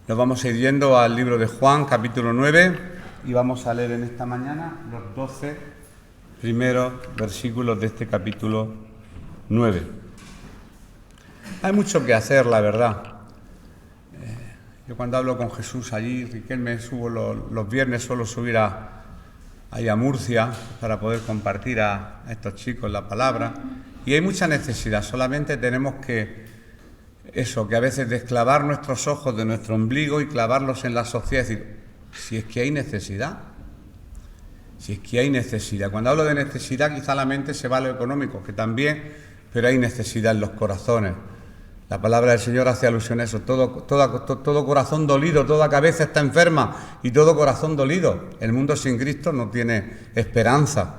Nos vamos a ir yendo al libro de Juan, capítulo 9, y vamos a leer en esta mañana los 12 primeros versículos de este capítulo 9. Hay mucho que hacer, la verdad. Yo cuando hablo con Jesús allí, Riquelme, subo los viernes, suelo subir ahí a Murcia para poder compartir a estos chicos la palabra, y hay mucha necesidad. Solamente tenemos que a veces desclavar nuestros ojos de nuestro ombligo y clavarlos en la sociedad, es decir, si es que hay necesidad. Cuando hablo de necesidad, quizá la mente se va a lo económico, que también, pero hay necesidad en los corazones. La palabra del Señor hace alusión a eso. Todo corazón dolido, toda cabeza está enferma y todo corazón dolido. El mundo sin Cristo no tiene esperanza.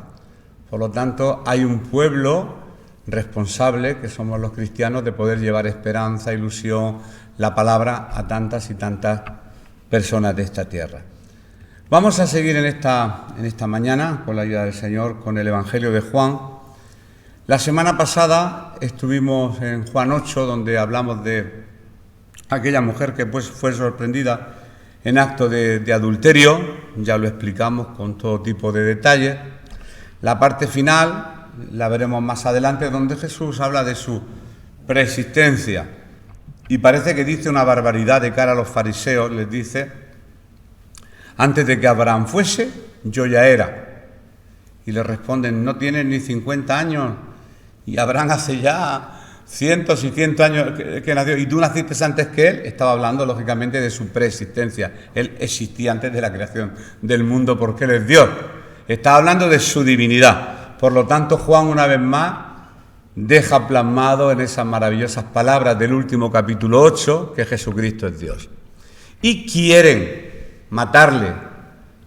Por lo tanto, hay un pueblo responsable, que somos los cristianos, de poder llevar esperanza, ilusión, la palabra a tantas y tantas personas de esta tierra. Vamos a seguir en esta mañana, con la ayuda del Señor, con el Evangelio de Juan. La semana pasada estuvimos en Juan 8, donde hablamos de aquella mujer que fue sorprendida en acto de adulterio. Ya lo explicamos con todo tipo de detalles. La parte final la veremos más adelante, donde Jesús habla de su preexistencia. Y parece que dice una barbaridad de cara a los fariseos. Les dice: antes de que Abraham fuese, yo ya era. Y le responden: no tienes ni 50 años, y Abraham hace ya cientos y cientos años que nació, y tú naciste antes que él. Estaba hablando, lógicamente, de su preexistencia. Él existía antes de la creación del mundo, porque él es Dios. Estaba hablando de su divinidad. Por lo tanto, Juan, una vez más, deja plasmado en esas maravillosas palabras del último capítulo 8 que Jesucristo es Dios. Y quieren matarle,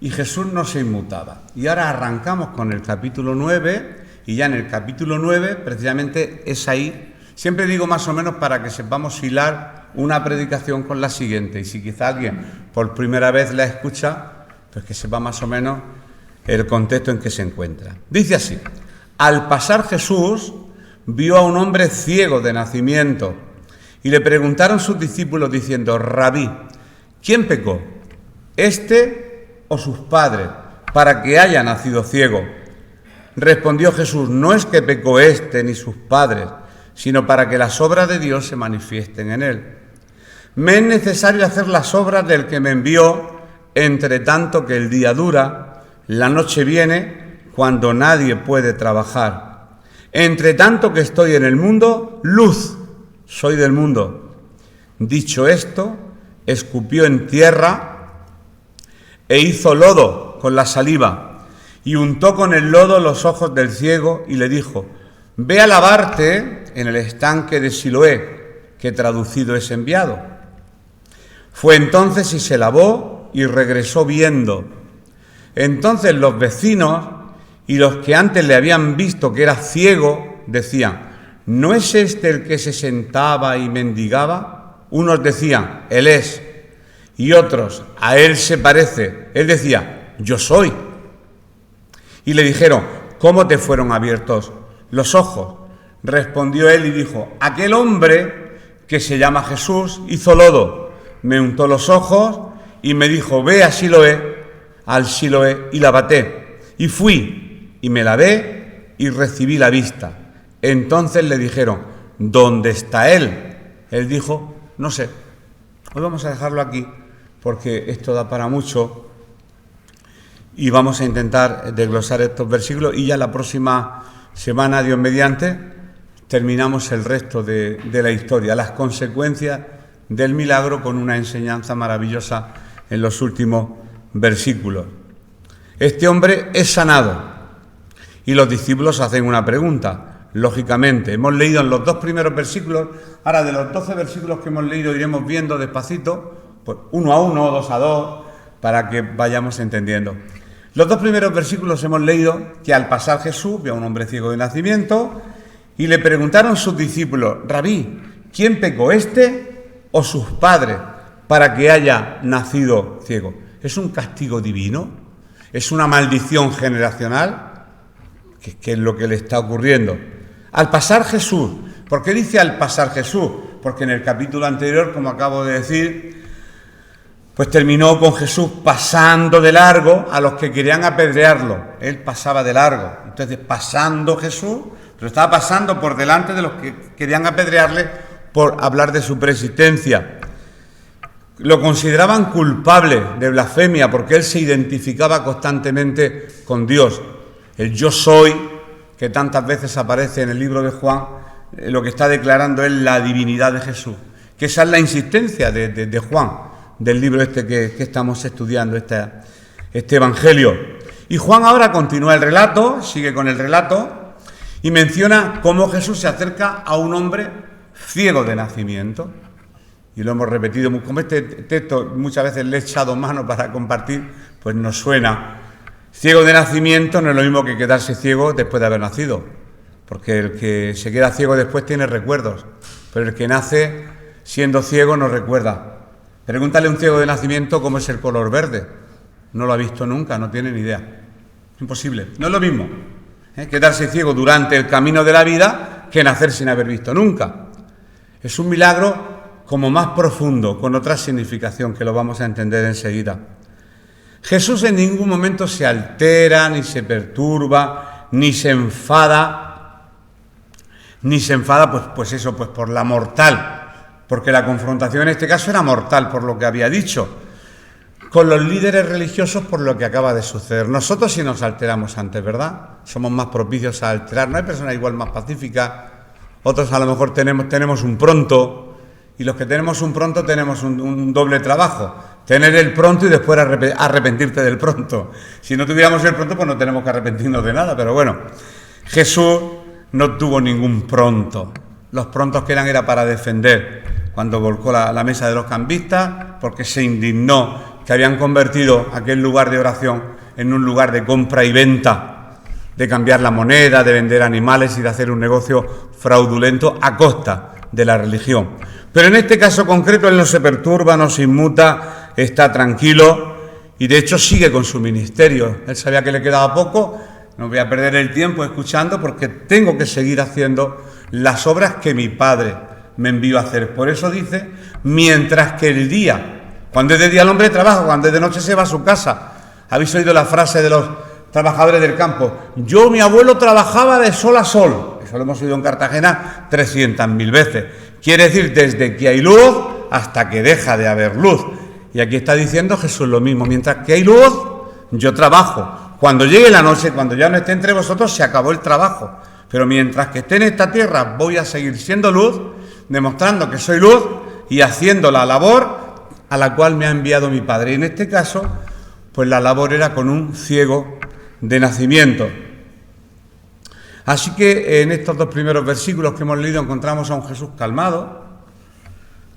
y Jesús no se inmutaba. Y ahora arrancamos con el capítulo 9, y ya en el capítulo 9, precisamente es ahí. Siempre digo más o menos para que sepamos hilar una predicación con la siguiente, y si quizá alguien por primera vez la escucha, pues que sepa más o menos el contexto en que se encuentra. Dice así: al pasar Jesús vio a un hombre ciego de nacimiento, y le preguntaron sus discípulos diciendo: Rabí, ¿quién pecó, este o sus padres, para que haya nacido ciego? Respondió Jesús: no es que pecó este ni sus padres, sino para que las obras de Dios se manifiesten en él. Me es necesario hacer las obras del que me envió, entre tanto que el día dura. La noche viene cuando nadie puede trabajar. Entre tanto que estoy en el mundo, luz soy del mundo. Dicho esto, escupió en tierra e hizo lodo con la saliva, y untó con el lodo los ojos del ciego y le dijo: ve a lavarte en el estanque de Siloé, que traducido es enviado. Fue entonces y se lavó y regresó viendo. Entonces los vecinos y los que antes le habían visto que era ciego decían: ¿no es este el que se sentaba y mendigaba? Unos decían: él es, y otros: a él se parece. Él decía: yo soy. Y le dijeron: ¿cómo te fueron abiertos los ojos? Respondió él y dijo: aquel hombre que se llama Jesús hizo lodo, me untó los ojos y me dijo: ve a Siloé, al Siloé, y lávate. Y fui y me lavé y recibí la vista. Entonces le dijeron: ¿dónde está él? Él dijo: no sé. Hoy vamos a dejarlo aquí porque esto da para mucho, y vamos a intentar desglosar estos versículos, y ya la próxima semana, Dios mediante, terminamos el resto de la historia, las consecuencias del milagro, con una enseñanza maravillosa en los últimos versículos. Este hombre es sanado, y los discípulos hacen una pregunta. Lógicamente, hemos leído en los dos primeros versículos. Ahora, de los 12 versículos que hemos leído, iremos viendo despacito, pues uno a uno, dos a dos, para que vayamos entendiendo. Los dos primeros versículos hemos leído que al pasar Jesús vio a un hombre ciego de nacimiento, y le preguntaron sus discípulos: Rabí, ¿quién pecó, este o sus padres, para que haya nacido ciego? ¿Es un castigo divino? ¿Es una maldición generacional? ¿Qué es lo que le está ocurriendo? Al pasar Jesús. ¿Por qué dice al pasar Jesús? porque en el capítulo anterior, como acabo de decir, pues terminó con Jesús pasando de largo a los que querían apedrearlo. Él pasaba de largo. Entonces, pasando Jesús, pero estaba pasando por delante de los que querían apedrearle por hablar de su preexistencia. Lo consideraban culpable de blasfemia porque él se identificaba constantemente con Dios. El yo soy, que tantas veces aparece en el libro de Juan, lo que está declarando es la divinidad de Jesús. Que esa es la insistencia de Juan, del libro que estamos estudiando, este Evangelio. Y Juan ahora continúa el relato, sigue con el relato, y menciona cómo Jesús se acerca a un hombre ciego de nacimiento. Y lo hemos repetido, como este texto muchas veces le he echado mano para compartir, pues nos suena. Ciego de nacimiento no es lo mismo que quedarse ciego después de haber nacido, porque el que se queda ciego después tiene recuerdos, pero el que nace siendo ciego no recuerda. Pregúntale a un ciego de nacimiento cómo es el color verde. No lo ha visto nunca, no tiene ni idea. Imposible. No es lo mismo quedarse ciego durante el camino de la vida que nacer sin haber visto nunca. Es un milagro como más profundo, con otra significación que lo vamos a entender enseguida. Jesús en ningún momento se altera, ni se perturba, ni se enfada, pues por la mortal, porque la confrontación en este caso era mortal por lo que había dicho, con los líderes religiosos por lo que acaba de suceder. Nosotros sí nos alteramos antes, ¿verdad? Somos más propicios a alterar, no hay personas igual más pacíficas, otros a lo mejor tenemos un pronto, y los que tenemos un pronto tenemos un doble trabajo, tener el pronto y después arrepentirte del pronto. Si no tuviéramos el pronto, pues no tenemos que arrepentirnos de nada, pero bueno, Jesús no tuvo ningún pronto. Los prontos que eran era para defender, cuando volcó la mesa de los cambistas, porque se indignó que habían convertido aquel lugar de oración en un lugar de compra y venta, de cambiar la moneda, de vender animales y de hacer un negocio fraudulento a costa de la religión. Pero en este caso concreto él no se perturba, no se inmuta, está tranquilo y de hecho sigue con su ministerio. Él sabía que le quedaba poco, no voy a perder el tiempo escuchando porque tengo que seguir haciendo las obras que mi Padre me envió a hacer. Por eso dice, mientras que el día, cuando es de día el hombre trabaja, cuando es de noche se va a su casa. ¿Habéis oído la frase de los trabajadores del campo? Mi abuelo trabajaba de sol a sol. Eso lo hemos oído en Cartagena 300.000 veces. Quiere decir desde que hay luz hasta que deja de haber luz. Y aquí está diciendo Jesús lo mismo. Mientras que hay luz, yo trabajo. Cuando llegue la noche, cuando ya no esté entre vosotros, se acabó el trabajo. Pero mientras que esté en esta tierra, voy a seguir siendo luz, demostrando que soy luz y haciendo la labor a la cual me ha enviado mi Padre. Y en este caso, pues la labor era con un ciego de nacimiento. Así que en estos dos primeros versículos que hemos leído encontramos a un Jesús calmado,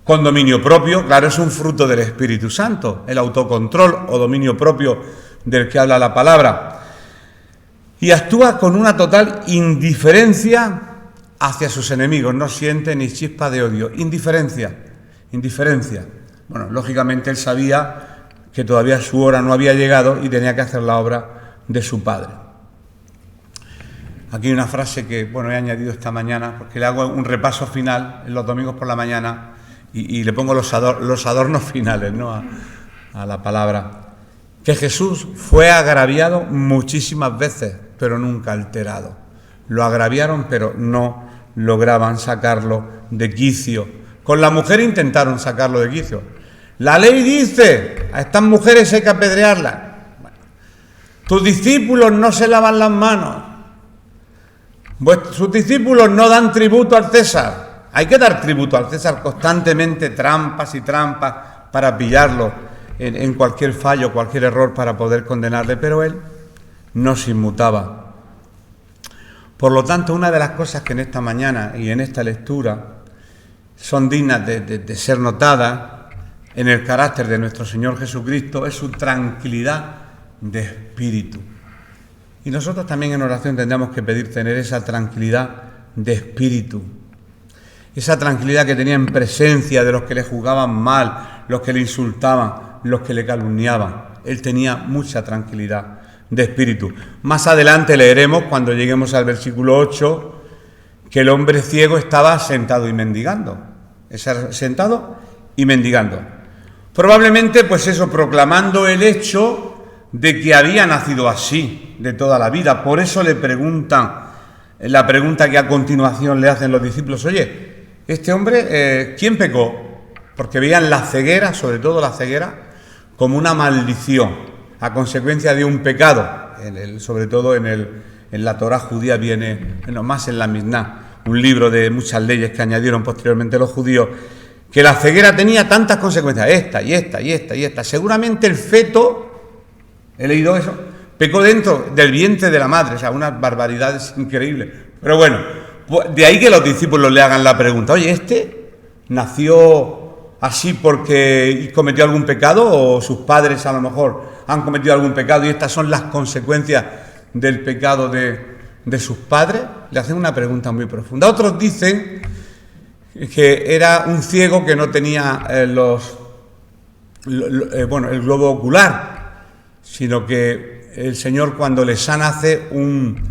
con dominio propio. Claro, es un fruto del Espíritu Santo, el autocontrol o dominio propio del que habla la palabra. Y actúa con una total indiferencia hacia sus enemigos, no siente ni chispa de odio. Indiferencia. Bueno, lógicamente él sabía que todavía su hora no había llegado y tenía que hacer la obra de su Padre. Aquí hay una frase que, he añadido esta mañana, porque le hago un repaso final en los domingos por la mañana y le pongo los adornos finales, ¿no? a la palabra. Que Jesús fue agraviado muchísimas veces, pero nunca alterado. Lo agraviaron, pero no lograban sacarlo de quicio. Con la mujer intentaron sacarlo de quicio. La ley dice, a estas mujeres hay que apedrearlas. Tus discípulos no se lavan las manos. Sus discípulos no dan tributo al César. Hay que dar tributo al César constantemente, trampas y trampas para pillarlo en cualquier fallo, cualquier error para poder condenarle, pero él no se inmutaba. Por lo tanto, una de las cosas que en esta mañana y en esta lectura son dignas de ser notadas en el carácter de nuestro Señor Jesucristo es su tranquilidad de espíritu. Y nosotros también en oración tendríamos que pedir tener esa tranquilidad de espíritu, esa tranquilidad que tenía en presencia de los que le juzgaban mal, los que le insultaban, los que le calumniaban. Él tenía mucha tranquilidad de espíritu. Más adelante leeremos, cuando lleguemos al versículo 8, que el hombre ciego estaba sentado y mendigando. estar sentado y mendigando. Probablemente, pues eso, proclamando el hecho de que había nacido así de toda la vida. Por eso le preguntan, la pregunta que a continuación le hacen los discípulos: oye, este hombre, ¿quién pecó? Porque veían la ceguera, sobre todo la ceguera, como una maldición, a consecuencia de un pecado. Sobre todo en la Torá judía viene, bueno, más en la Misná, un libro de muchas leyes que añadieron posteriormente los judíos, que la ceguera tenía tantas consecuencias, esta. Seguramente el feto, he leído eso, pecó dentro del vientre de la madre, o sea, unas barbaridades increíbles. Pero bueno, de ahí que los discípulos le hagan la pregunta: oye, ¿este nació así porque cometió algún pecado, o sus padres a lo mejor han cometido algún pecado y estas son las consecuencias del pecado de sus padres? Le hacen una pregunta muy profunda. Otros dicen que era un ciego que no tenía el globo ocular, sino que el Señor, cuando le sana, hace un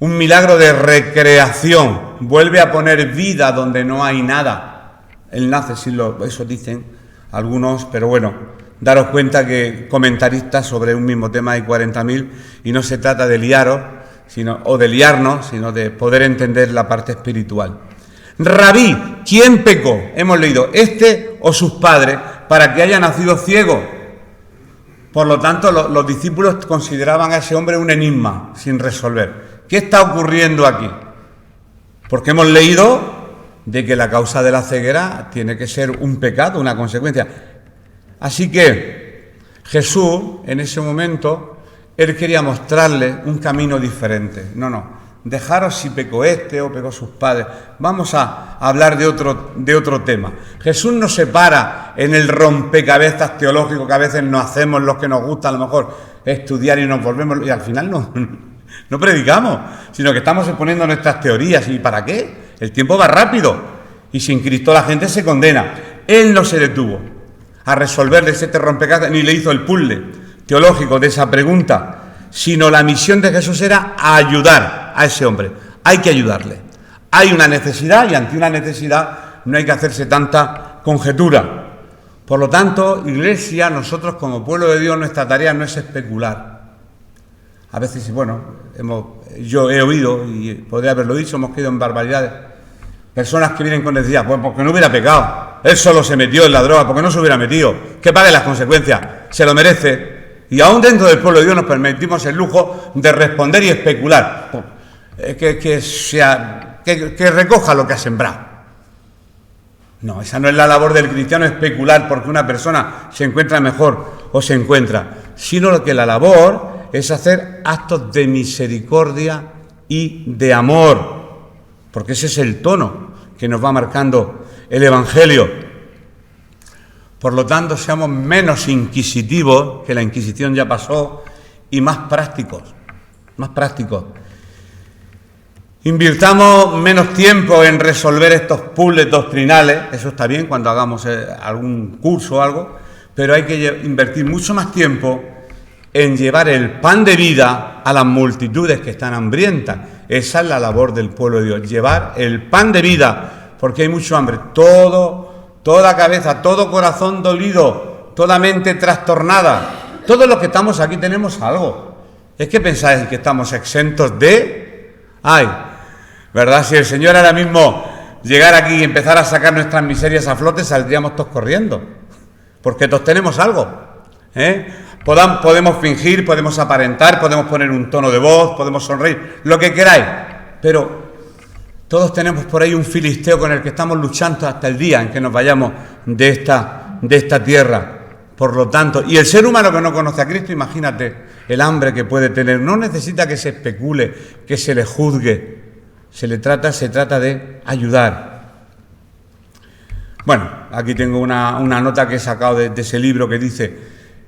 milagro de recreación, vuelve a poner vida donde no hay nada. Él nace, eso dicen algunos, pero bueno, daros cuenta que comentaristas sobre un mismo tema hay 40.000, y no se trata de liarnos, sino de poder entender la parte espiritual. Rabí, ¿quién pecó? Hemos leído, ¿este o sus padres, para que haya nacido ciego? Por lo tanto, los discípulos consideraban a ese hombre un enigma sin resolver. ¿Qué está ocurriendo aquí? Porque hemos leído de que la causa de la ceguera tiene que ser un pecado, una consecuencia. Así que Jesús, en ese momento, él quería mostrarle un camino diferente. No. Dejaros si pecó este o pecó sus padres. Vamos a hablar de otro tema. Jesús no se para en el rompecabezas teológico que a veces nos hacemos los que nos gusta a lo mejor estudiar y nos volvemos, y al final no predicamos, sino que estamos exponiendo nuestras teorías. ¿Y para qué? El tiempo va rápido y sin Cristo la gente se condena. Él no se detuvo a resolverle ese rompecabezas ni le hizo el puzzle teológico de esa pregunta, sino la misión de Jesús era ayudar a ese hombre. Hay que ayudarle. Hay una necesidad, y ante una necesidad no hay que hacerse tanta conjetura. Por lo tanto, Iglesia, nosotros como pueblo de Dios, nuestra tarea no es especular. A veces, yo he oído, y podría haberlo dicho, hemos caído en barbaridades, personas que vienen con necesidad, pues porque no hubiera pecado, él solo se metió en la droga, porque no se hubiera metido, que pague las consecuencias, se lo merece. Y aún dentro del pueblo de Dios nos permitimos el lujo de responder y especular, que recoja lo que ha sembrado. No, esa no es la labor del cristiano, especular porque una persona se encuentra mejor o se encuentra, sino que la labor es hacer actos de misericordia y de amor, porque ese es el tono que nos va marcando el Evangelio. Por lo tanto, seamos menos inquisitivos, que la Inquisición ya pasó, y más prácticos. Invirtamos menos tiempo en resolver estos puzzles doctrinales, eso está bien cuando hagamos algún curso o algo, pero hay que invertir mucho más tiempo en llevar el pan de vida a las multitudes que están hambrientas. Esa es la labor del pueblo de Dios, llevar el pan de vida, porque hay mucho hambre. Toda cabeza, todo corazón dolido, toda mente trastornada. Todos los que estamos aquí tenemos algo. ¿Es que pensáis que estamos exentos de? ¿Verdad? Si el Señor ahora mismo llegara aquí y empezara a sacar nuestras miserias a flote, saldríamos todos corriendo. Porque todos tenemos algo. Podemos fingir, podemos aparentar, podemos poner un tono de voz, podemos sonreír, lo que queráis. Pero todos tenemos por ahí un filisteo con el que estamos luchando hasta el día en que nos vayamos de esta tierra. Por lo tanto, y el ser humano que no conoce a Cristo, imagínate el hambre que puede tener. No necesita que se especule, que se le juzgue. Se trata de ayudar. Bueno, aquí tengo una nota que he sacado de ese libro que dice: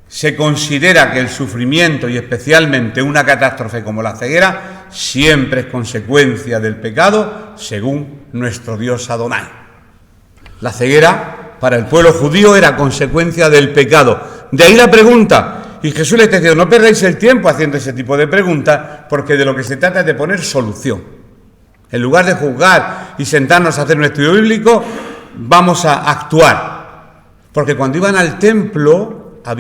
se considera que el sufrimiento, y especialmente una catástrofe como la ceguera, siempre es consecuencia del pecado, según nuestro Dios Adonai. La ceguera, para el pueblo judío, era consecuencia del pecado. De ahí la pregunta. Y Jesús les decía: no perdáis el tiempo haciendo ese tipo de preguntas, porque de lo que se trata es de poner solución. En lugar de juzgar y sentarnos a hacer un estudio bíblico, vamos a actuar. Porque cuando iban al templo, a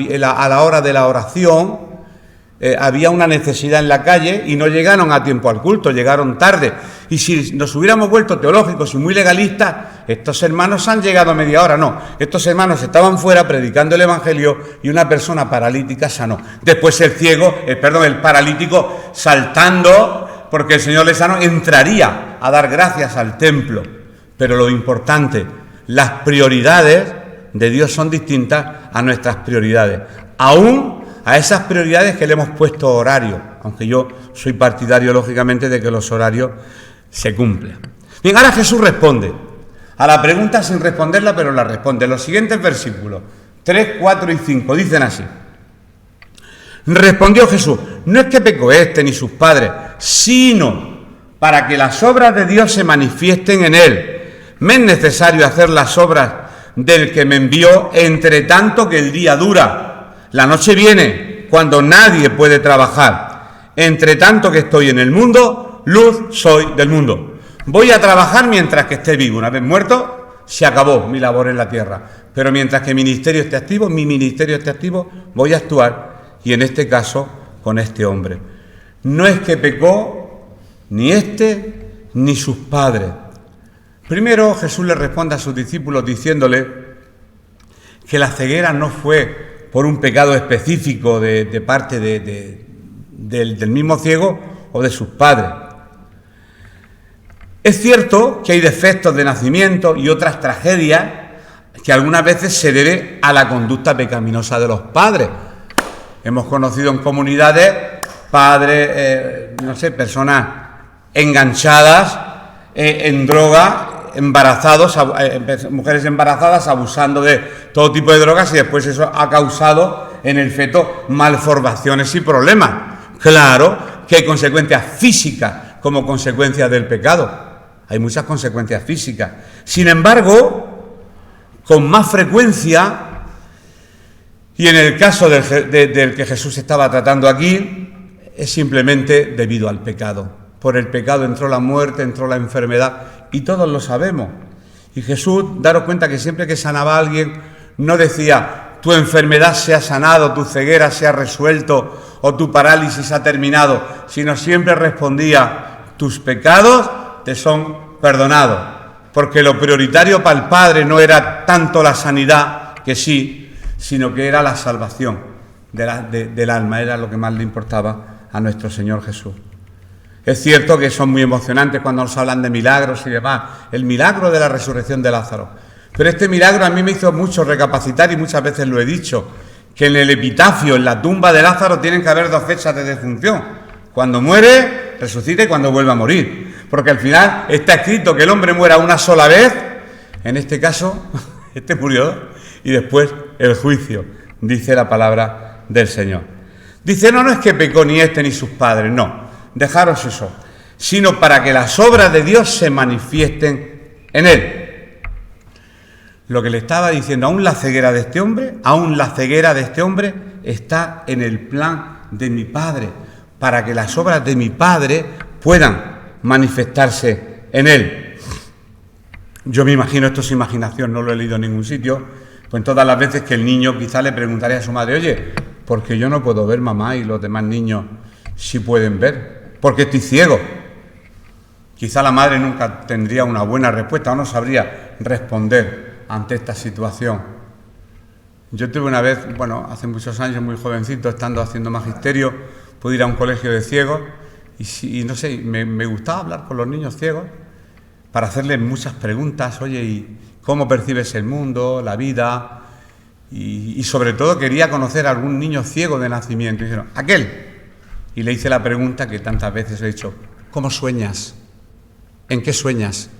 la hora de la oración, había una necesidad en la calle y no llegaron a tiempo al culto, llegaron tarde. Y si nos hubiéramos vuelto teológicos y muy legalistas, estos hermanos han llegado a media hora. No, estos hermanos estaban fuera predicando el Evangelio y una persona paralítica sanó. Después el paralítico, saltando, porque el Señor le sanó, entraría a dar gracias al templo. Pero lo importante, las prioridades de Dios son distintas a nuestras prioridades. Aún a esas prioridades que le hemos puesto horario, aunque yo soy partidario, lógicamente, de que los horarios se cumplan. Bien, ahora Jesús responde a la pregunta sin responderla, pero la responde. Los siguientes versículos, 3, 4 y 5, dicen así. Respondió Jesús, no es que pecó este ni sus padres, sino para que las obras de Dios se manifiesten en él. Me es necesario hacer las obras del que me envió, entre tanto que el día dura. La noche viene cuando nadie puede trabajar. Entre tanto que estoy en el mundo, luz soy del mundo. Voy a trabajar mientras que esté vivo. Una vez muerto, se acabó mi labor en la tierra. Pero mientras que mi ministerio esté activo, voy a actuar. Y en este caso, con este hombre. No es que pecó ni este ni sus padres. Primero Jesús le responde a sus discípulos diciéndole que la ceguera no fue por un pecado específico de parte del mismo ciego o de sus padres. Es cierto que hay defectos de nacimiento y otras tragedias que algunas veces se debe a la conducta pecaminosa de los padres. Hemos conocido en comunidades padres, personas enganchadas en droga, mujeres embarazadas abusando de todo tipo de drogas y después eso ha causado en el feto malformaciones y problemas. Claro que hay consecuencias físicas como consecuencia del pecado. Hay muchas consecuencias físicas. Sin embargo, con más frecuencia, y en el caso del que Jesús estaba tratando aquí, es simplemente debido al pecado. Por el pecado entró la muerte, entró la enfermedad, y todos lo sabemos. Y Jesús, daros cuenta que siempre que sanaba a alguien, no decía, tu enfermedad se ha sanado, tu ceguera se ha resuelto, o tu parálisis ha terminado, sino siempre respondía, tus pecados te son perdonados. Porque lo prioritario para el Padre no era tanto la sanidad, que sí, sino que era la salvación del alma, era lo que más le importaba a nuestro Señor Jesús. Es cierto que son muy emocionantes cuando nos hablan de milagros y demás, el milagro de la resurrección de Lázaro. Pero este milagro a mí me hizo mucho recapacitar y muchas veces lo he dicho, que en el epitafio, en la tumba de Lázaro, tienen que haber 2 fechas de defunción. Cuando muere, resucita y cuando vuelve a morir. Porque al final está escrito que el hombre muera una sola vez, en este caso, este murió, y después el juicio, dice la palabra del Señor. Dice, no es que pecó ni este ni sus padres, no. Dejaros eso, sino para que las obras de Dios se manifiesten en él. Lo que le estaba diciendo, aún la ceguera de este hombre está en el plan de mi Padre, para que las obras de mi Padre puedan manifestarse en él. Yo me imagino, esto es imaginación, no lo he leído en ningún sitio, pues todas las veces que el niño quizá le preguntaría a su madre, oye, ¿por qué yo no puedo ver, mamá, y los demás niños sí pueden ver? Porque estoy ciego. Quizá la madre nunca tendría una buena respuesta o no sabría responder ante esta situación. Yo tuve una vez, hace muchos años, muy jovencito, estando haciendo magisterio, pude ir a un colegio de ciegos y no sé, me gustaba hablar con los niños ciegos para hacerles muchas preguntas. Oye, ¿y cómo percibes el mundo, la vida? Y sobre todo quería conocer a algún niño ciego de nacimiento. Y dijeron, aquel. Y le hice la pregunta que tantas veces he dicho, ¿cómo sueñas? ¿En qué sueñas?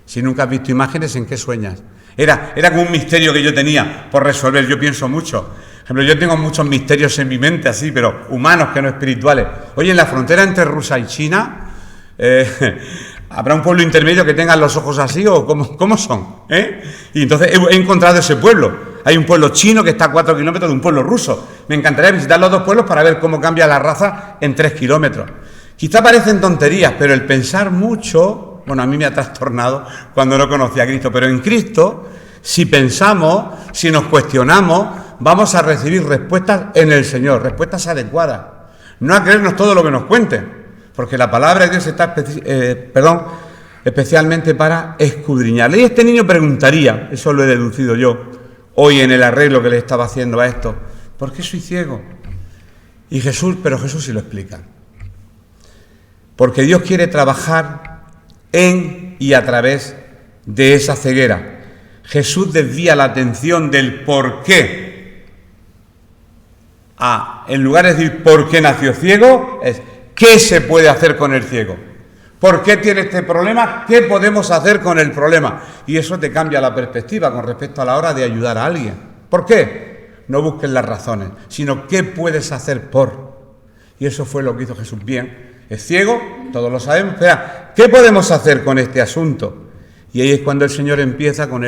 Si nunca has visto imágenes, ¿en qué sueñas? Era como un misterio que yo tenía por resolver. Yo pienso mucho. Por ejemplo, yo tengo muchos misterios en mi mente, así, pero humanos, que no espirituales. Oye, en la frontera entre Rusia y China, ¿habrá un pueblo intermedio que tenga los ojos así o cómo son? Y entonces he encontrado ese pueblo. Hay un pueblo chino que está a 4 kilómetros de un pueblo ruso. Me encantaría visitar los 2 pueblos para ver cómo cambia la raza en 3 kilómetros. Quizá parecen tonterías, pero el pensar mucho Bueno, a mí me ha trastornado cuando no conocía a Cristo, pero en Cristo, si pensamos, si nos cuestionamos, vamos a recibir respuestas en el Señor, respuestas adecuadas. No a creernos todo lo que nos cuenten, porque la palabra de Dios está especialmente para escudriñarle. Y este niño preguntaría, eso lo he deducido yo, hoy en el arreglo que le estaba haciendo a esto, ¿por qué soy ciego? Y pero Jesús sí lo explica. Porque Dios quiere trabajar en y a través de esa ceguera. Jesús desvía la atención del por qué. En lugar de decir por qué nació ciego, es ¿qué se puede hacer con el ciego? ¿Por qué tiene este problema? ¿Qué podemos hacer con el problema? Y eso te cambia la perspectiva con respecto a la hora de ayudar a alguien. ¿Por qué? No busques las razones, sino ¿qué puedes hacer por? Y eso fue lo que hizo Jesús bien. Es ciego, todos lo sabemos, pero ¿qué podemos hacer con este asunto? Y ahí es cuando el Señor empieza con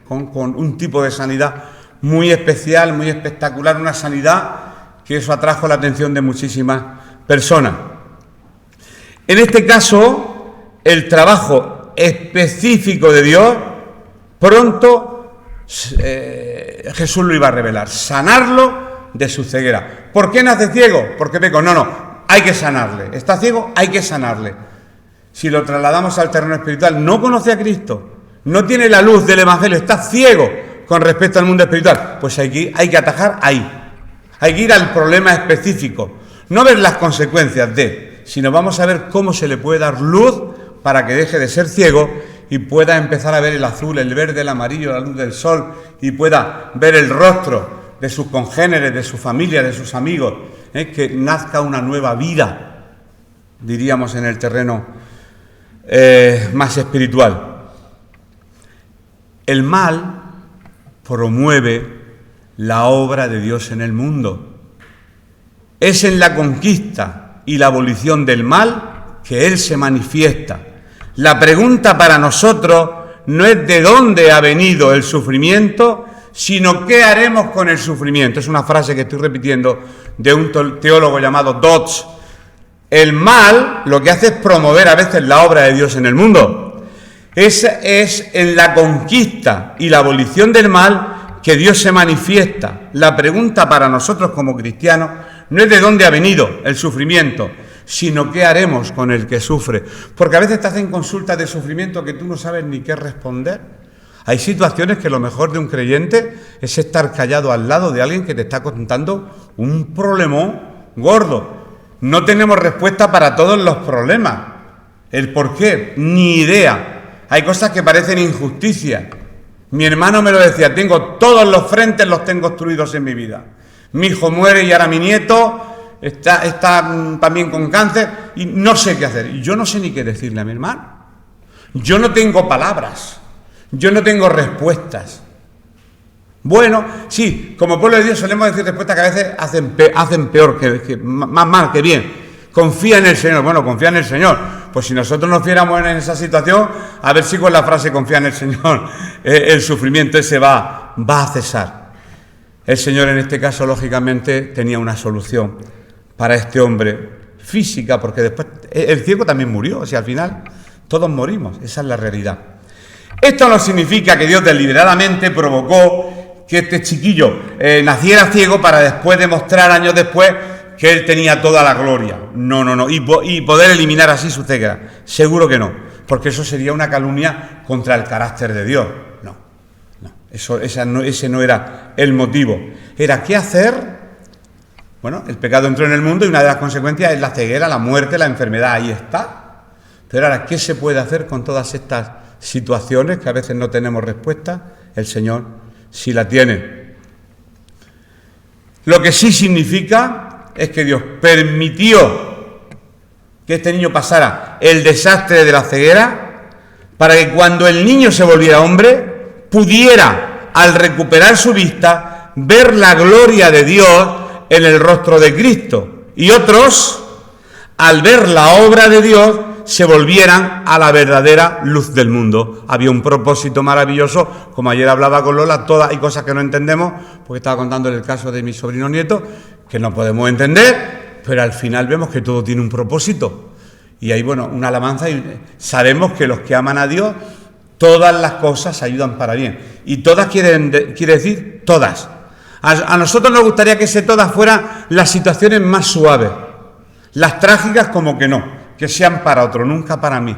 un tipo de sanidad muy especial, muy espectacular, una sanidad que eso atrajo la atención de muchísimas personas. En este caso, el trabajo específico de Dios, pronto Jesús lo iba a revelar, sanarlo de su ceguera. ¿Por qué nace ciego? Porque peco. No, hay que sanarle. ¿Está ciego? Hay que sanarle. Si lo trasladamos al terreno espiritual, no conoce a Cristo, no tiene la luz del Evangelio, está ciego con respecto al mundo espiritual, pues hay que atajar ahí. Hay que ir al problema específico, no ver las consecuencias sino vamos a ver cómo se le puede dar luz para que deje de ser ciego y pueda empezar a ver el azul, el verde, el amarillo, la luz del sol, y pueda ver el rostro de sus congéneres, de su familia, de sus amigos, que nazca una nueva vida, diríamos en el terreno más espiritual. El mal promueve la obra de Dios en el mundo. Es en la conquista y la abolición del mal que Él se manifiesta. La pregunta para nosotros no es de dónde ha venido el sufrimiento, sino qué haremos con el sufrimiento. Es una frase que estoy repitiendo de un teólogo llamado Dodds. El mal lo que hace es promover a veces la obra de Dios en el mundo. Es en la conquista y la abolición del mal que Dios se manifiesta. La pregunta para nosotros como cristianos no es de dónde ha venido el sufrimiento, sino qué haremos con el que sufre. Porque a veces te hacen consultas de sufrimiento que tú no sabes ni qué responder. Hay situaciones que lo mejor de un creyente es estar callado al lado de alguien que te está contando un problemón gordo. No tenemos respuesta para todos los problemas. ¿El por qué? Ni idea. Hay cosas que parecen injusticia. Mi hermano me lo decía, todos los frentes los tengo obstruidos en mi vida. Mi hijo muere y ahora mi nieto está también con cáncer y no sé qué hacer. Y yo no sé ni qué decirle a mi hermano. Yo no tengo palabras. Yo no tengo respuestas. Bueno, sí, como pueblo de Dios solemos decir respuestas que a veces hacen peor, más mal que bien. Confía en el Señor. Bueno, confía en el Señor. Pues si nosotros nos viéramos en esa situación, a ver si con la frase confía en el Señor, el sufrimiento ese va a cesar. El Señor en este caso, lógicamente, tenía una solución para este hombre física, porque después el ciego también murió, o sea, al final todos morimos, esa es la realidad. Esto no significa que Dios deliberadamente provocó que este chiquillo naciera ciego para después demostrar años después que él tenía toda la gloria. No, y poder eliminar así su ceguera. Seguro que no, porque eso sería una calumnia contra el carácter de Dios. No. Ese no era el motivo. Era qué hacer. Bueno, el pecado entró en el mundo y una de las consecuencias es la ceguera, la muerte, la enfermedad. Ahí está. Pero ahora, ¿qué se puede hacer con todas estas situaciones que a veces no tenemos respuesta? El Señor sí la tiene. Lo que sí significa es que Dios permitió que este niño pasara el desastre de la ceguera para que cuando el niño se volviera hombre pudiera, al recuperar su vista, ver la gloria de Dios en el rostro de Cristo. Y otros, al ver la obra de Dios, se volvieran a la verdadera luz del mundo. Había un propósito maravilloso, como ayer hablaba con Lola, hay cosas que no entendemos, porque estaba contando el caso de mi sobrino nieto, que no podemos entender, pero al final vemos que todo tiene un propósito. Y hay, bueno, una alabanza y sabemos que los que aman a Dios, todas las cosas ayudan para bien. Y todas quiere decir todas. A nosotros nos gustaría que ese todas fueran las situaciones más suaves. Las trágicas como que no, que sean para otro, nunca para mí.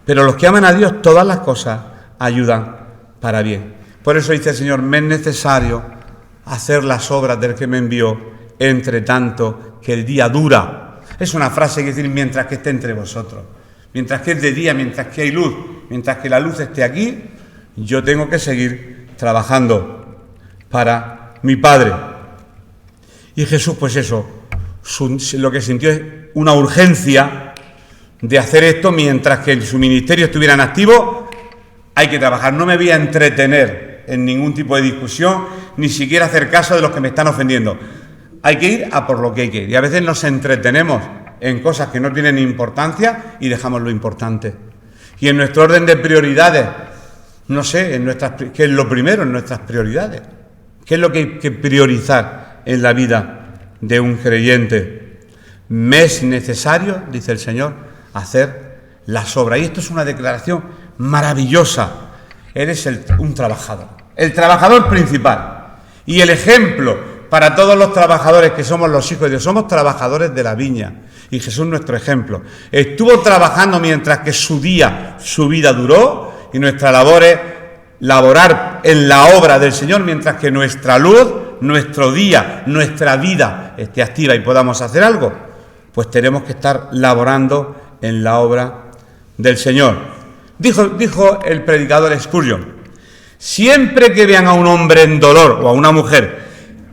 Pero los que aman a Dios, todas las cosas ayudan para bien. Por eso dice el Señor, me es necesario hacer las obras del que me envió, entre tanto que el día dura. Es una frase que decir mientras que esté entre vosotros. Mientras que es de día, mientras que hay luz, mientras que la luz esté aquí, yo tengo que seguir trabajando para mi Padre. Y Jesús, pues eso, lo que sintió es una urgencia de hacer esto mientras que en su ministerio estuviera en activo. Hay que trabajar, no me voy a entretener en ningún tipo de discusión, ni siquiera hacer caso de los que me están ofendiendo. Hay que ir a por lo que hay que ir. Y a veces nos entretenemos en cosas que no tienen importancia y dejamos lo importante. Y en nuestro orden de prioridades, no sé, ¿qué es lo primero en nuestras prioridades? ¿Qué es lo que hay que priorizar en la vida de un creyente? Me es necesario, dice el Señor, hacer las obras. Y esto es una declaración maravillosa. Eres un trabajador, el trabajador principal. Y el ejemplo para todos los trabajadores que somos los hijos de Dios, somos trabajadores de la viña. Y Jesús es nuestro ejemplo. Estuvo trabajando mientras que su vida duró, y nuestra labor es laborar en la obra del Señor mientras que nuestra luz, nuestro día, nuestra vida esté activa y podamos hacer algo. Pues tenemos que estar laborando en la obra del Señor. Dijo el predicador Spurgeon, siempre que vean a un hombre en dolor o a una mujer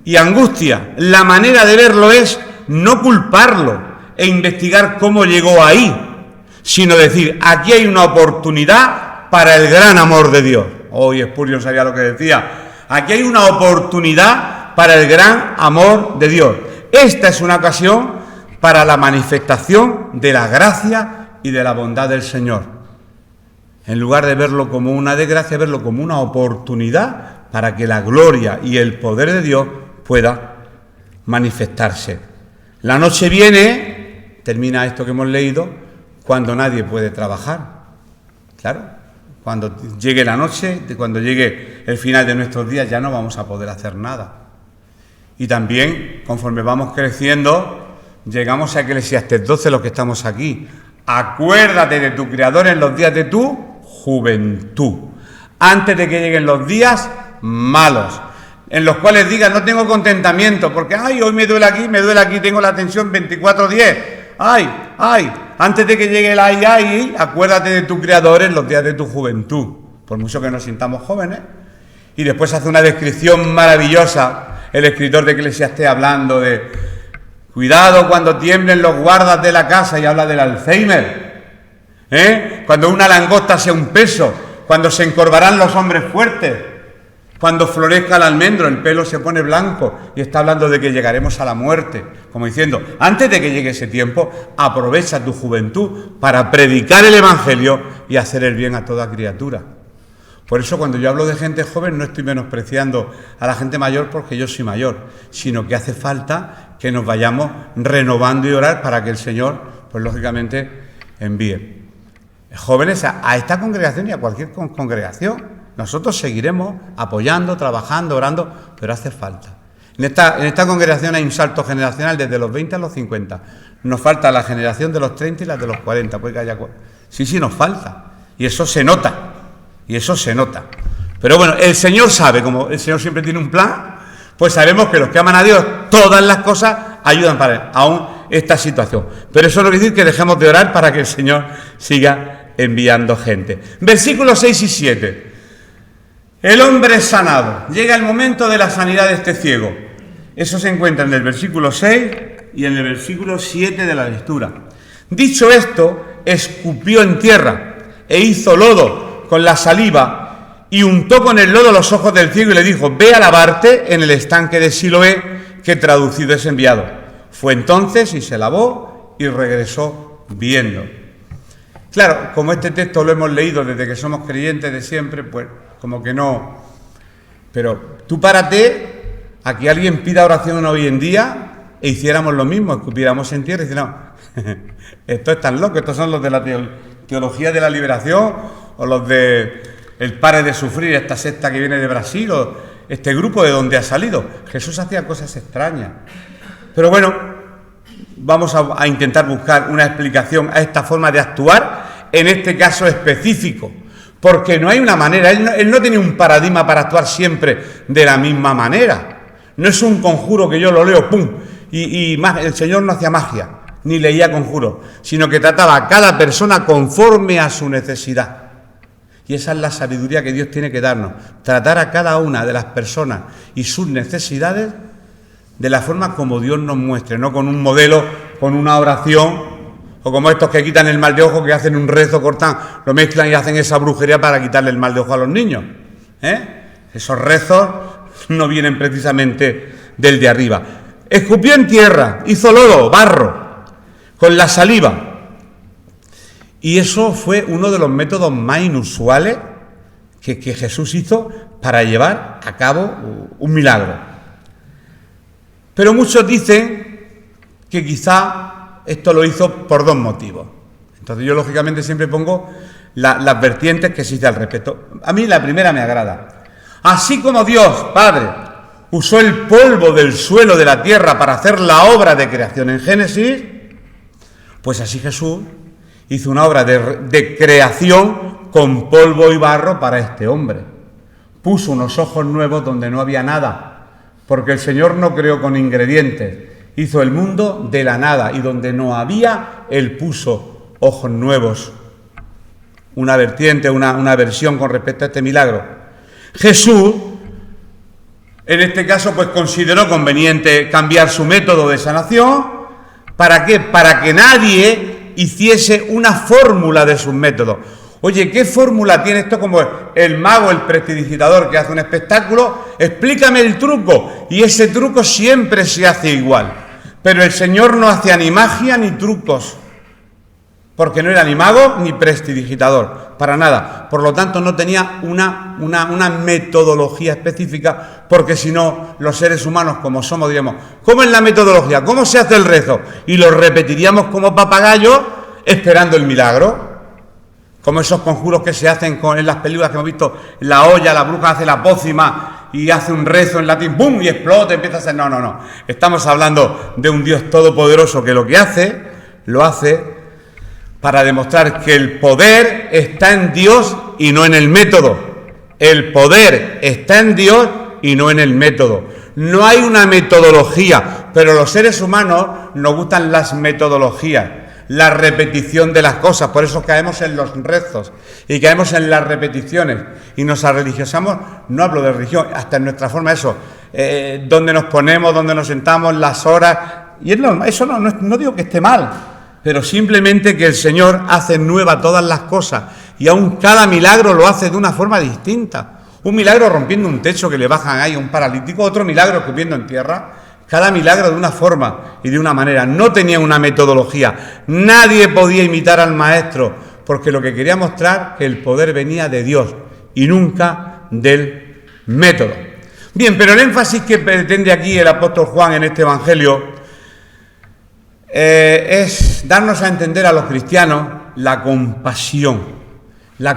y angustia, la manera de verlo es no culparlo e investigar cómo llegó ahí, sino decir, aquí hay una oportunidad para el gran amor de Dios. Hoy Spurgeon sabía lo que decía, aquí hay una oportunidad para el gran amor de Dios. Esta es una ocasión para la manifestación de la gracia y de la bondad del Señor. En lugar de verlo como una desgracia, verlo como una oportunidad para que la gloria y el poder de Dios pueda manifestarse. La noche viene, termina esto que hemos leído, cuando nadie puede trabajar. Claro, cuando llegue la noche, cuando llegue el final de nuestros días, ya no vamos a poder hacer nada. Y también, conforme vamos creciendo, llegamos a Eclesiastés 12, los que estamos aquí. Acuérdate de tu Creador en los días de tu juventud, antes de que lleguen los días malos, en los cuales digas, no tengo contentamiento, porque, hoy me duele aquí, tengo la tensión 24/10, antes de que llegue el acuérdate de tu Creador en los días de tu juventud, por mucho que nos sintamos jóvenes. Y después hace una descripción maravillosa, el escritor de Eclesiastés, hablando de, cuidado cuando tiemblen los guardas de la casa, y habla del Alzheimer, cuando una langosta sea un peso, cuando se encorvarán los hombres fuertes, cuando florezca el almendro, el pelo se pone blanco, y está hablando de que llegaremos a la muerte, como diciendo, antes de que llegue ese tiempo, aprovecha tu juventud para predicar el Evangelio y hacer el bien a toda criatura. Por eso cuando yo hablo de gente joven no estoy menospreciando a la gente mayor porque yo soy mayor, sino que hace falta que nos vayamos renovando y orar para que el Señor, pues lógicamente, envíe jóvenes a esta congregación y a cualquier congregación. Nosotros seguiremos apoyando, trabajando, orando, pero hace falta. En esta congregación hay un salto generacional desde los 20 a los 50. Nos falta la generación de los 30 y la de los 40. Puede que haya... Sí, nos falta. Y eso se nota. Pero bueno, el Señor sabe, como el Señor siempre tiene un plan, pues sabemos que los que aman a Dios, todas las cosas ayudan para él, aún esta situación. Pero eso no quiere decir que dejemos de orar para que el Señor siga enviando gente. Versículos 6 y 7. El hombre es sanado. Llega el momento de la sanidad de este ciego. Eso se encuentra en el versículo 6 y en el versículo 7 de la lectura. Dicho esto, escupió en tierra e hizo lodo con la saliva y untó con el lodo los ojos del ciego y le dijo, ve a lavarte en el estanque de Siloé, que traducido es enviado. Fue entonces y se lavó y regresó viendo. Claro, como este texto lo hemos leído desde que somos creyentes de siempre, pues como que no. Pero tú párate a que alguien pida oración hoy en día e hiciéramos lo mismo, escupiéramos en tierra y dijéramos, Estos están locos, estos son los de la teología de la liberación o los de el pare de sufrir, esta secta que viene de Brasil o este grupo de donde ha salido. Jesús hacía cosas extrañas. Pero bueno, vamos a intentar buscar una explicación a esta forma de actuar, en este caso específico, porque no hay una manera, él no tenía un paradigma para actuar siempre de la misma manera. No es un conjuro que yo lo leo, ¡pum! Y el Señor no hacía magia, ni leía conjuros, sino que trataba a cada persona conforme a su necesidad. Y esa es la sabiduría que Dios tiene que darnos, tratar a cada una de las personas y sus necesidades de la forma como Dios nos muestre, no con un modelo, con una oración, o como estos que quitan el mal de ojo, que hacen un rezo, cortan, lo mezclan y hacen esa brujería para quitarle el mal de ojo a los niños. Esos rezos no vienen precisamente del de arriba. Escupió en tierra, hizo lodo, barro, con la saliva. Y eso fue uno de los métodos más inusuales que Jesús hizo para llevar a cabo un milagro. Pero muchos dicen que quizá esto lo hizo por dos motivos. Entonces yo lógicamente siempre pongo las vertientes que existen al respecto. A mí la primera me agrada. Así como Dios, Padre, usó el polvo del suelo de la tierra para hacer la obra de creación en Génesis, pues así Jesús hizo una obra de creación con polvo y barro para este hombre. Puso unos ojos nuevos donde no había nada, porque el Señor no creó con ingredientes, hizo el mundo de la nada, y donde no había, Él puso ojos nuevos. Una vertiente, una versión con respecto a este milagro. Jesús, en este caso, pues consideró conveniente cambiar su método de sanación. ¿Para qué? Para que nadie hiciese una fórmula de sus métodos. Oye, ¿qué fórmula tiene esto? Como el mago, el prestidigitador que hace un espectáculo, explícame el truco, y ese truco siempre se hace igual. Pero el Señor no hacía ni magia ni trucos, porque no era ni mago ni prestidigitador, para nada. Por lo tanto, no tenía una metodología específica, porque si no, los seres humanos, como somos, diríamos, ¿cómo es la metodología? ¿Cómo se hace el rezo? Y lo repetiríamos como papagayos, esperando el milagro. Como esos conjuros que se hacen en las películas que hemos visto, la olla, la bruja hace la pócima y hace un rezo en latín, ¡bum!, y explota, empieza a hacer... No. Estamos hablando de un Dios todopoderoso que lo que hace, lo hace para demostrar que el poder está en Dios y no en el método. El poder está en Dios y no en el método. No hay una metodología, pero los seres humanos nos gustan las metodologías, la repetición de las cosas. Por eso caemos en los rezos y caemos en las repeticiones y nos arreligiosamos. No hablo de religión, hasta en nuestra forma, eso, dónde nos ponemos, dónde nos sentamos, las horas, y es normal. Eso no digo que esté mal, pero simplemente que el Señor hace nueva todas las cosas, y aún cada milagro lo hace de una forma distinta. Un milagro rompiendo un techo que le bajan ahí a un paralítico, otro milagro escupiendo en tierra. Cada milagro de una forma y de una manera. No tenía una metodología. Nadie podía imitar al Maestro, porque lo que quería mostrar que el poder venía de Dios y nunca del método. Bien, pero el énfasis que pretende aquí el apóstol Juan en este Evangelio es darnos a entender a los cristianos la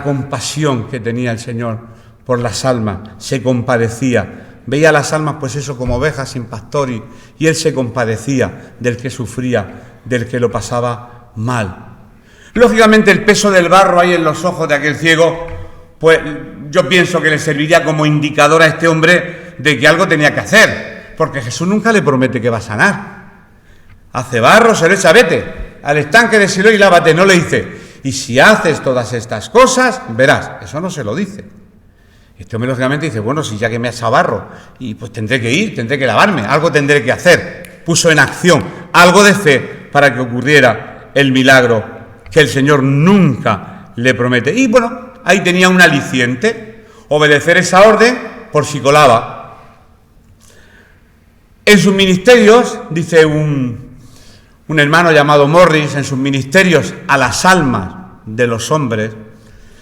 compasión que tenía el Señor por las almas. Se compadecía. Veía las almas, pues eso, como ovejas sin pastor, y Él se compadecía del que sufría, del que lo pasaba mal. Lógicamente el peso del barro ahí en los ojos de aquel ciego, pues yo pienso que le serviría como indicador a este hombre de que algo tenía que hacer, porque Jesús nunca le promete que va a sanar. Hace barro, se lo echa, vete al estanque de Siloé y lávate, no le dice, y si haces todas estas cosas, verás. Eso no se lo dice. Este hombre lógicamente dice, bueno, si ya que me ha echado barro, y pues tendré que ir, tendré que lavarme, algo tendré que hacer. Puso en acción algo de fe para que ocurriera el milagro que el Señor nunca le promete. Y bueno, ahí tenía un aliciente, obedecer esa orden por si colaba. En sus ministerios, dice un hermano llamado Morris, en sus ministerios a las almas de los hombres,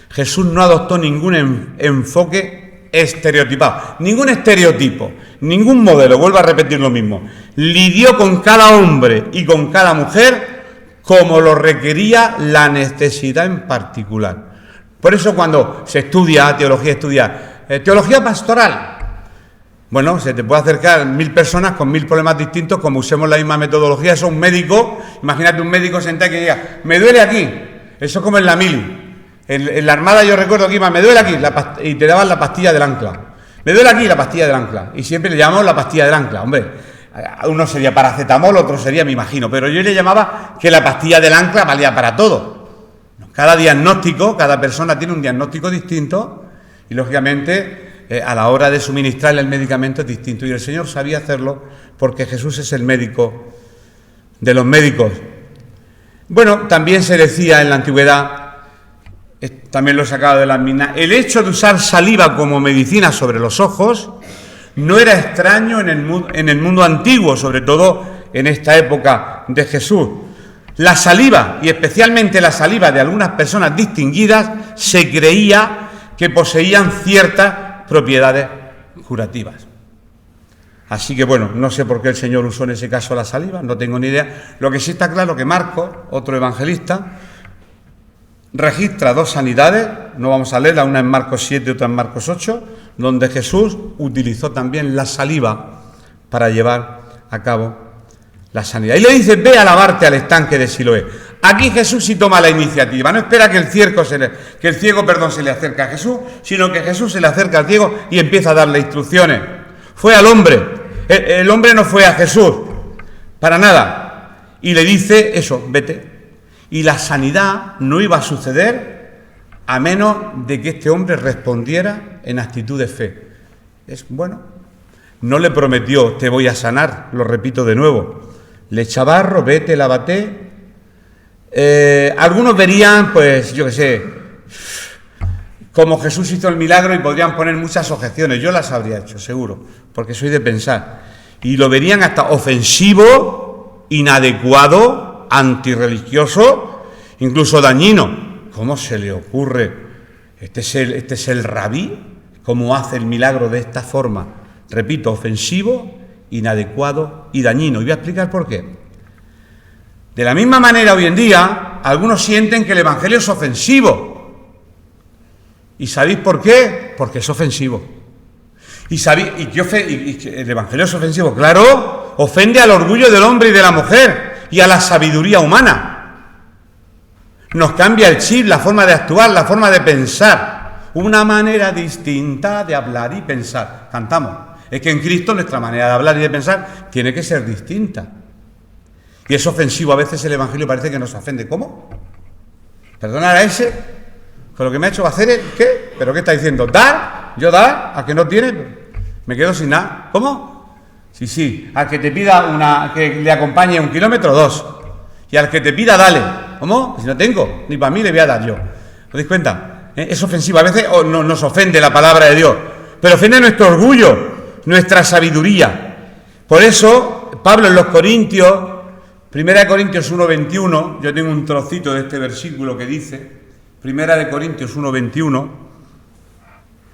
Jesús no adoptó ningún enfoque estereotipado, ningún estereotipo, ningún modelo, vuelvo a repetir lo mismo. Lidió con cada hombre y con cada mujer como lo requería la necesidad en particular. Por eso cuando se estudia teología pastoral, bueno, se te puede acercar 1000 personas con 1000 problemas distintos, como usemos la misma metodología. Eso un médico, imagínate un médico sentado que diga, me duele aquí, eso como en la mili. En la Armada yo recuerdo que iba, me duele aquí, y te daban la pastilla del ancla. Me duele aquí la pastilla del ancla, y siempre le llamamos la pastilla del ancla, hombre. Uno sería paracetamol, otro sería, me imagino, pero yo le llamaba que la pastilla del ancla valía para todo. Cada diagnóstico, cada persona tiene un diagnóstico distinto, y lógicamente a la hora de suministrarle el medicamento es distinto, y el Señor sabía hacerlo porque Jesús es el médico de los médicos. Bueno, también se decía en la antigüedad, también lo he sacado de las minas, el hecho de usar saliva como medicina sobre los ojos no era extraño en el mundo antiguo, sobre todo en esta época de Jesús. La saliva, y especialmente la saliva de algunas personas distinguidas, se creía que poseían ciertas propiedades curativas. Así que bueno, no sé por qué el Señor usó en ese caso la saliva, no tengo ni idea. Lo que sí está claro que Marcos, otro evangelista, registra 2 sanidades, no vamos a leerla, una en Marcos 7 y otra en Marcos 8, donde Jesús utilizó también la saliva para llevar a cabo la sanidad. Y le dice, ve a lavarte al estanque de Siloé. Aquí Jesús sí toma la iniciativa, no espera que el ciego se le acerque a Jesús, sino que Jesús se le acerca al ciego y empieza a darle instrucciones. Fue al hombre, el hombre no fue a Jesús, para nada, y le dice eso, vete. Y la sanidad no iba a suceder a menos de que este hombre respondiera en actitud de fe. Bueno, no le prometió, te voy a sanar, lo repito de nuevo. Le echa barro, vete, lávate. Algunos verían, pues, yo qué sé, como Jesús hizo el milagro y podrían poner muchas objeciones. Yo las habría hecho, seguro, porque soy de pensar. Y lo verían hasta ofensivo, inadecuado, antirreligioso, incluso dañino. ¿Cómo se le ocurre? Este es el rabí, ¿cómo hace el milagro de esta forma? Repito, ofensivo, inadecuado y dañino. Y voy a explicar por qué. De la misma manera, hoy en día, algunos sienten que el Evangelio es ofensivo. ¿Y sabéis por qué? Porque es ofensivo. ¿Y que el Evangelio es ofensivo? Claro, ofende al orgullo del hombre y de la mujer y a la sabiduría humana. Nos cambia el chip, la forma de actuar, la forma de pensar. Una manera distinta de hablar y pensar. Cantamos. Es que en Cristo nuestra manera de hablar y de pensar tiene que ser distinta. Y es ofensivo. A veces el Evangelio parece que nos ofende. ¿Cómo? ¿Perdonar a ese? ¿Con lo que me ha hecho hacer el qué? ¿Pero qué está diciendo? ¿Dar? ¿Yo dar? ¿A que no tiene? Me quedo sin nada. ¿Cómo? Sí. Al que te pida que le acompañe 1 kilómetro, 2. Y al que te pida, dale. ¿Cómo? Si no tengo, ni para mí le voy a dar yo. ¿Os dais cuenta? Es ofensivo. A veces nos ofende la palabra de Dios, pero ofende nuestro orgullo, nuestra sabiduría. Por eso, Pablo en los Corintios, 1 Corintios 1:21, yo tengo un trocito de este versículo que dice, 1 Corintios 1:21,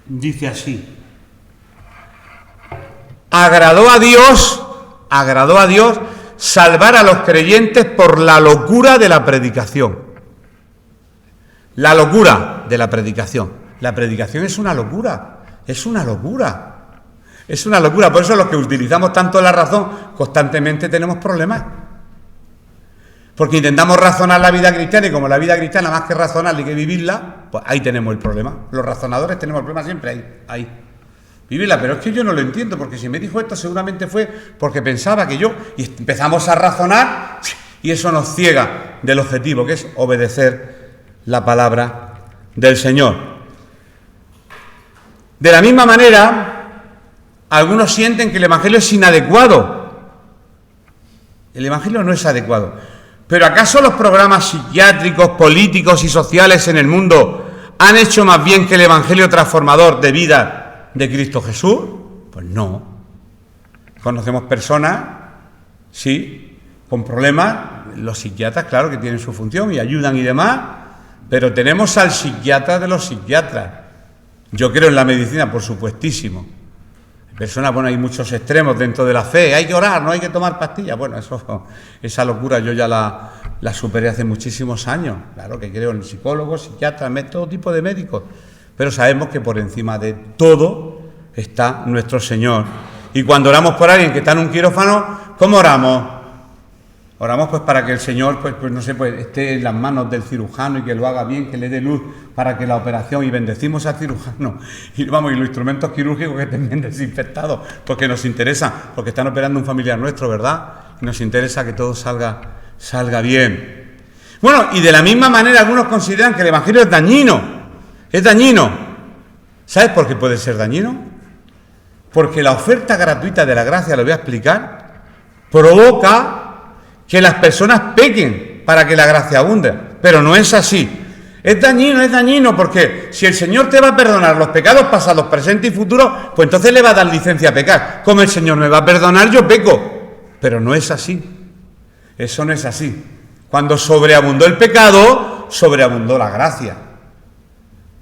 dice así: agradó a Dios salvar a los creyentes por la locura de la predicación. La locura de la predicación. La predicación es una locura. Es una locura. Por eso los que utilizamos tanto la razón constantemente tenemos problemas. Porque intentamos razonar la vida cristiana y como la vida cristiana más que razonarla y que vivirla, pues ahí tenemos el problema. Los razonadores tenemos el problema siempre ahí. Vivirla, pero es que yo no lo entiendo, porque si me dijo esto seguramente fue porque pensaba que yo... Y empezamos a razonar y eso nos ciega del objetivo, que es obedecer la palabra del Señor. De la misma manera, algunos sienten que el Evangelio es inadecuado. El Evangelio no es adecuado. ¿Pero acaso los programas psiquiátricos, políticos y sociales en el mundo han hecho más bien que el Evangelio transformador de vida de Cristo Jesús? Pues no. Conocemos personas, sí, con problemas. Los psiquiatras, claro que tienen su función y ayudan y demás, pero tenemos al psiquiatra de los psiquiatras. Yo creo en la medicina, por supuestísimo, personas, bueno, hay muchos extremos dentro de la fe, hay que orar, no hay que tomar pastillas. Bueno, esa locura yo ya la superé hace muchísimos años. Claro que creo en psicólogos, psiquiatras, todo tipo de médicos, pero sabemos que por encima de todo está nuestro Señor. Y cuando oramos por alguien que está en un quirófano, ¿cómo oramos? Oramos pues para que el Señor esté en las manos del cirujano y que lo haga bien, que le dé luz para que la operación, y bendecimos al cirujano y los instrumentos quirúrgicos que estén bien desinfectados, porque nos interesa, porque están operando un familiar nuestro, ¿verdad? Y nos interesa que todo salga bien. Bueno, y de la misma manera algunos consideran que el Evangelio es dañino. Es dañino. ¿Sabes por qué puede ser dañino? Porque la oferta gratuita de la gracia, lo voy a explicar, provoca que las personas pequen para que la gracia abunde, pero no es así. Es dañino porque si el Señor te va a perdonar los pecados pasados, presentes y futuros, pues entonces le va a dar licencia a pecar. Como el Señor me va a perdonar, yo peco. Pero no es así. Eso no es así. Cuando sobreabundó el pecado, sobreabundó la gracia.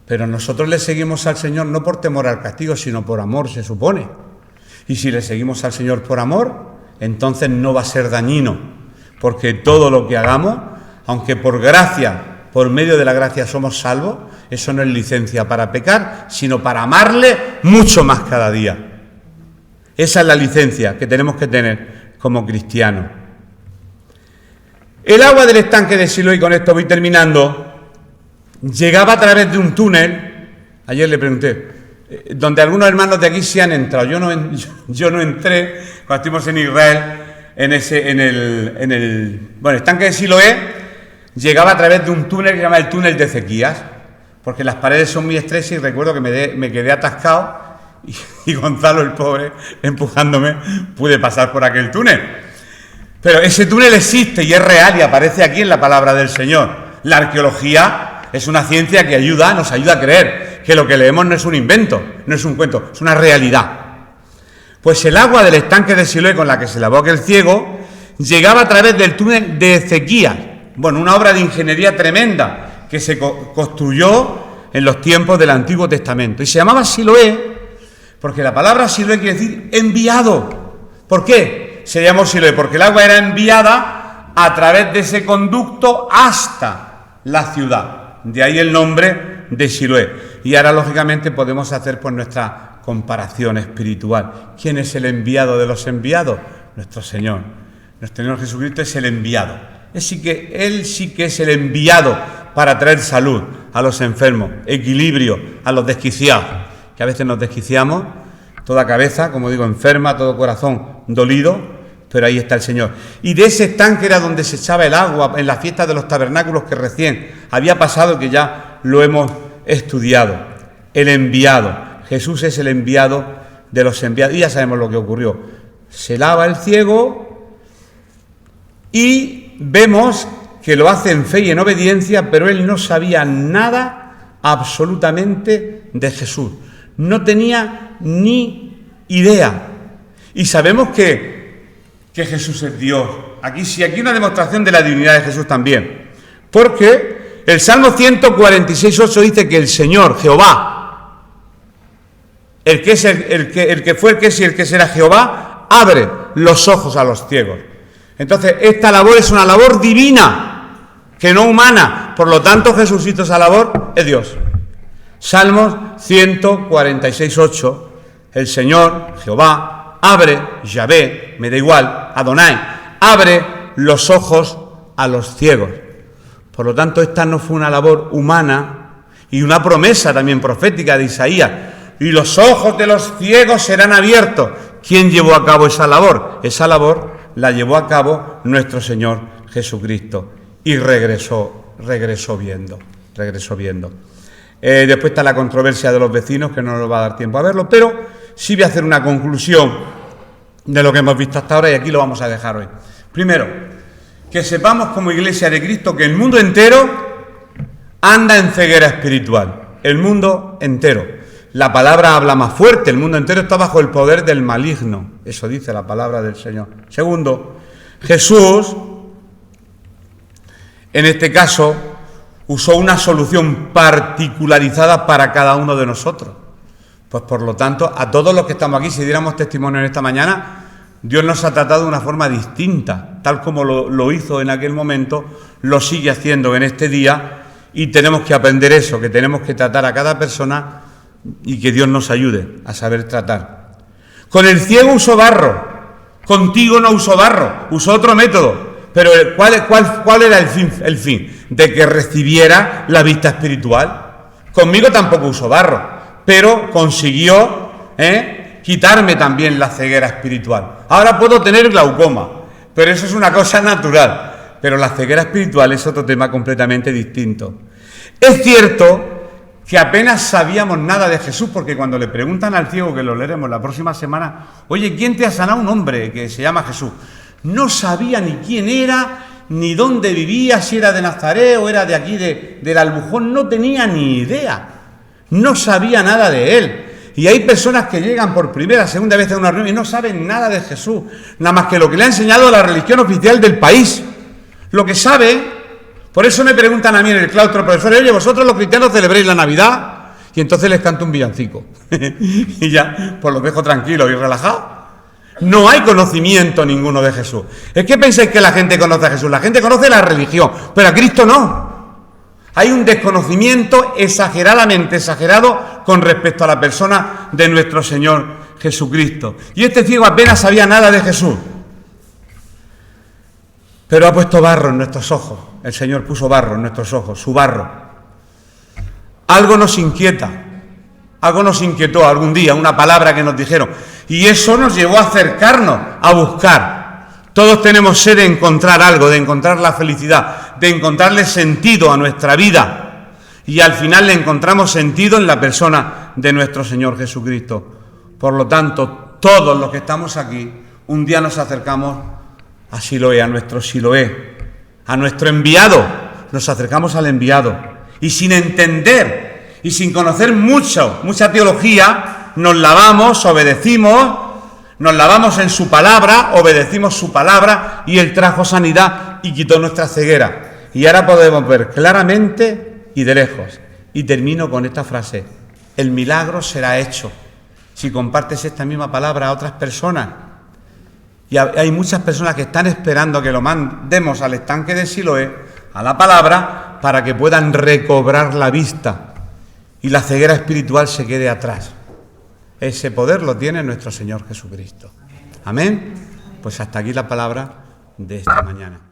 Pero nosotros le seguimos al Señor no por temor al castigo, sino por amor, se supone. Y si le seguimos al Señor por amor, entonces no va a ser dañino. Porque todo lo que hagamos, aunque por gracia, por medio de la gracia somos salvos, eso no es licencia para pecar, sino para amarle mucho más cada día. Esa es la licencia que tenemos que tener como cristianos. El agua del estanque de Siloé, y con esto voy terminando, llegaba a través de un túnel. Ayer le pregunté, donde algunos hermanos de aquí se han entrado. Yo no entré cuando estuvimos en Israel. En el estanque de Siloé llegaba a través de un túnel que se llama el túnel de Ezequías, porque las paredes son muy estrechas y recuerdo que me quedé atascado y Gonzalo, el pobre, empujándome, pude pasar por aquel túnel. Pero ese túnel existe y es real y aparece aquí en la palabra del Señor. La arqueología es una ciencia que nos ayuda a creer que lo que leemos no es un invento, no es un cuento, es una realidad. Pues el agua del estanque de Siloé con la que se lavó aquel ciego llegaba a través del túnel de Ezequías. Bueno, una obra de ingeniería tremenda que se construyó en los tiempos del Antiguo Testamento. Y se llamaba Siloé porque la palabra Siloé quiere decir enviado. ¿Por qué se llamó Siloé? Porque el agua era enviada a través de ese conducto hasta la ciudad. De ahí el nombre de Siloé. Y ahora, lógicamente, podemos hacer pues nuestra comparación espiritual. ¿Quién es el enviado de los enviados? Nuestro Señor. Nuestro Señor Jesucristo es el enviado. Él sí que es el enviado para traer salud a los enfermos, equilibrio a los desquiciados, que a veces nos desquiciamos, toda cabeza, como digo, enferma, todo corazón dolido, pero ahí está el Señor. Y de ese estanque era donde se echaba el agua en la fiesta de los tabernáculos que recién había pasado, que ya lo hemos estudiado. El enviado. Jesús es el enviado de los enviados. Y ya sabemos lo que ocurrió. Se lava el ciego y vemos que lo hace en fe y en obediencia, pero él no sabía nada absolutamente de Jesús. No tenía ni idea. Y sabemos que Jesús es Dios. Aquí una demostración de la divinidad de Jesús también. Porque el Salmo 146:8 dice que el Señor, Jehová, el que fue, el que es y el que será Jehová, abre los ojos a los ciegos. Entonces, esta labor es una labor divina, que no humana. Por lo tanto, Jesucito, esa labor es Dios. Salmos 146:8, el Señor, Jehová, abre, Yahvé, me da igual, Adonai, abre los ojos a los ciegos. Por lo tanto, esta no fue una labor humana y una promesa también profética de Isaías. Y los ojos de los ciegos serán abiertos. ¿Quién llevó a cabo esa labor? Esa labor la llevó a cabo nuestro Señor Jesucristo. Y regresó viendo. Después está la controversia de los vecinos, que no nos va a dar tiempo a verlo, pero sí voy a hacer una conclusión de lo que hemos visto hasta ahora y aquí lo vamos a dejar hoy. Primero, que sepamos como Iglesia de Cristo que el mundo entero anda en ceguera espiritual. El mundo entero. La palabra habla más fuerte, el mundo entero está bajo el poder del maligno. Eso dice la palabra del Señor. Segundo, Jesús, en este caso, usó una solución particularizada para cada uno de nosotros. Pues por lo tanto, a todos los que estamos aquí, si diéramos testimonio en esta mañana, Dios nos ha tratado de una forma distinta, tal como lo hizo en aquel momento, lo sigue haciendo en este día, y tenemos que aprender eso, que tenemos que tratar a cada persona y que Dios nos ayude a saber tratar. Con el ciego usó barro, contigo no usó barro, usó otro método, pero ¿cuál era el fin? De que recibiera la vista espiritual. Conmigo tampoco usó barro, pero consiguió quitarme también la ceguera espiritual. Ahora puedo tener glaucoma, pero eso es una cosa natural. Pero la ceguera espiritual es otro tema completamente distinto. Es cierto que apenas sabíamos nada de Jesús, porque cuando le preguntan al ciego, que lo leeremos la próxima semana, oye, ¿quién te ha sanado? Un hombre que se llama Jesús. No sabía ni quién era, ni dónde vivía, si era de Nazaret o era de aquí, del Albujón, no tenía ni idea. No sabía nada de él. Y hay personas que llegan por primera, segunda vez a una reunión y no saben nada de Jesús, nada más que lo que le ha enseñado la religión oficial del país. Lo que sabe, por eso me preguntan a mí en el claustro, profesor, oye, vosotros los cristianos celebréis la Navidad, y entonces les canto un villancico. Y ya, pues los dejo tranquilos y relajados. No hay conocimiento ninguno de Jesús. ¿Es que pensáis que la gente conoce a Jesús? La gente conoce la religión, pero a Cristo no. Hay un desconocimiento exageradamente exagerado con respecto a la persona de nuestro Señor Jesucristo. Y este ciego apenas sabía nada de Jesús. Pero ha puesto barro en nuestros ojos. El Señor puso barro en nuestros ojos, su barro. Algo nos inquieta. Algo nos inquietó algún día, una palabra que nos dijeron. Y eso nos llevó a acercarnos, a buscar. Todos tenemos sed de encontrar algo, de encontrar la felicidad, de encontrarle sentido a nuestra vida. Y al final le encontramos sentido en la persona de nuestro Señor Jesucristo. Por lo tanto, todos los que estamos aquí, un día nos acercamos a Siloé, a nuestro Siloé, a nuestro enviado. Nos acercamos al enviado. Y sin entender y sin conocer mucha teología, nos lavamos, obedecimos, nos lavamos en su palabra, obedecimos su palabra y Él trajo sanidad y quitó nuestra ceguera. Y ahora podemos ver claramente y de lejos. Y termino con esta frase: el milagro será hecho si compartes esta misma palabra a otras personas. Y hay muchas personas que están esperando que lo mandemos al estanque de Siloé, a la palabra, para que puedan recobrar la vista y la ceguera espiritual se quede atrás. Ese poder lo tiene nuestro Señor Jesucristo. Amén. Pues hasta aquí la palabra de esta mañana.